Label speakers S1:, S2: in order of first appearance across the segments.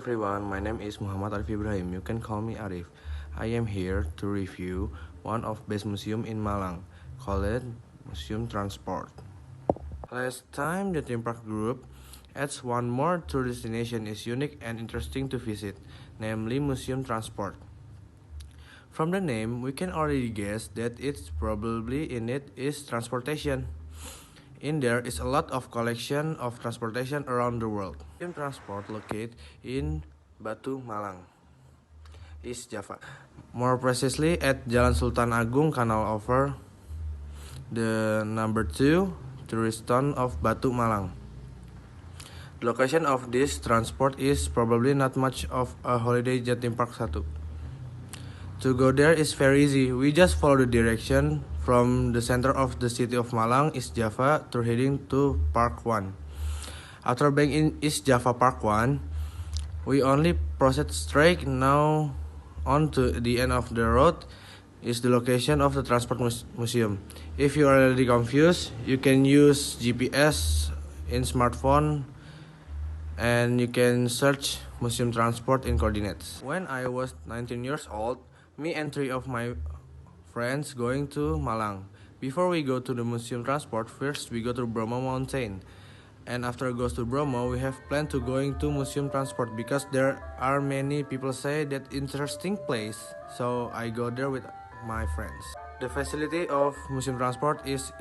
S1: everyone, my name is Muhammad Arif Ibrahim. You can call me Arif. I am here to review one of best museum in Malang, called Museum Transport. Last time the theme park group adds one more tourist destination is unique and interesting to visit, namely Museum Transport. From the name, we can already guess that it's probably in it is transportation. In there is a lot of collection of transportation around the world. Museum Transport located in Batu, Malang, East Java. More precisely at Jalan Sultan Agung Canal over the number 2 tourist town of Batu, Malang. The location of this transport is probably not much of a holiday theme park 1. To go there is very easy. We just follow the direction from the center of the city of Malang, East Java, to heading to Park 1. After being in East Java Park 1, we only proceed straight now on to the end of the road is the location of the transport museum. If you are already confused, you can use GPS in smartphone and you can search Museum Transport in coordinates. When I was 19 years old, me and 3 of my friends going to Malang. Before we go to the Museum Transport, first we go to Bromo Mountain. And after goes to Bromo, we have planned to going to Museum Transport because there are many people say that interesting place. So I go there with my friends. The facility of Museum Transport is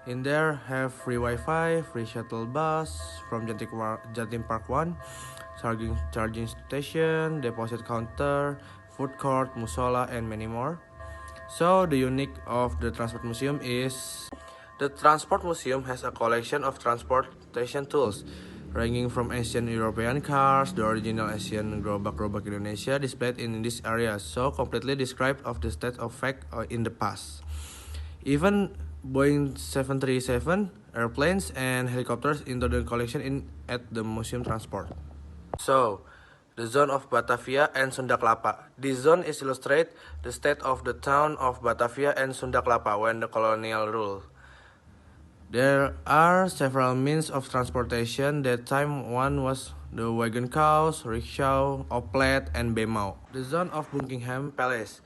S1: in there have free Wi-Fi, free shuttle bus from Jatim Park 1, charging station, deposit counter, food court, musola, and many more. So the unique of the transport museum is the transport museum has a collection of transportation tools, ranging from ancient European cars, the original Asian gerobak Indonesia displayed in this area, so completely described of the state of fact in the past. Even Boeing 737 airplanes and helicopters into the collection at the museum transport. So, the zone of Batavia and Sunda Kelapa. This zone is illustrate the state of the town of Batavia and Sunda Kelapa when the colonial rule. There are several means of transportation. That time one was the wagon cows, rickshaw, oplet, and bemau. The zone of Buckingham Palace.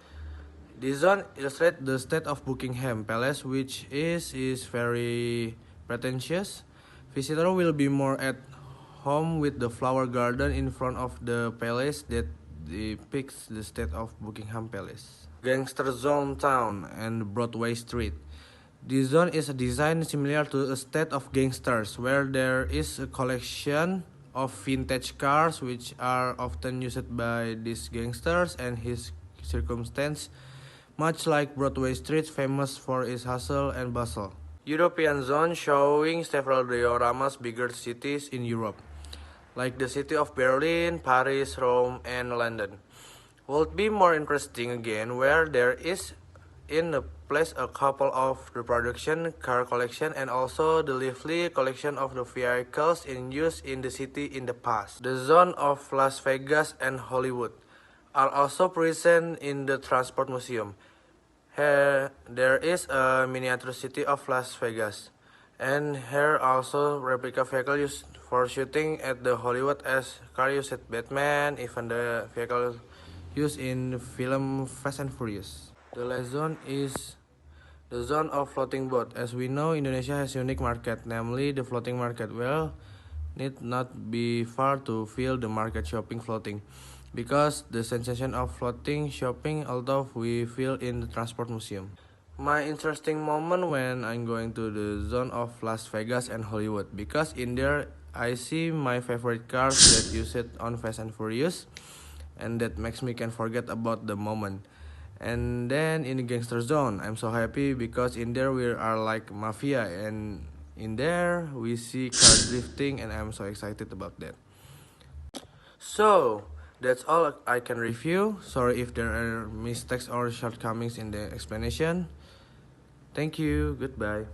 S1: This zone illustrates the state of Buckingham Palace, which is very pretentious. Visitor will be more at home with the flower garden in front of the palace that depicts the state of Buckingham Palace. Gangster Zone Town and Broadway Street. This zone is a design similar to a state of gangsters, where there is a collection of vintage cars which are often used by these gangsters and his circumstance, much like Broadway Street, famous for its hustle and bustle. European zone showing several dioramas bigger cities in Europe, like the city of Berlin, Paris, Rome, and London. Would be more interesting again where there is in a place a couple of reproduction car collection and also the lively collection of the vehicles in use in the city in the past. The zone of Las Vegas and Hollywood are also present in the transport museum. Here there is a miniature city of Las Vegas, and here also replica vehicle used for shooting at the Hollywood as car used at Batman, even the vehicle used in film Fast and Furious. The last zone is the zone of floating boat. As we know, Indonesia has unique market, namely the floating market. Well, need not be far to feel the market shopping floating, because the sensation of floating shopping although we feel in the transport museum. My interesting moment when I'm going to the zone of Las Vegas and Hollywood, because in there I see my favorite cars that use it on Fast and Furious, and that makes me can forget about the moment. And then in the gangster zone, I'm so happy because in there we are like mafia, and in there we see car drifting, and I'm so excited about that. So that's all I can review. Sorry if there are mistakes or shortcomings in the explanation. Thank you. Goodbye.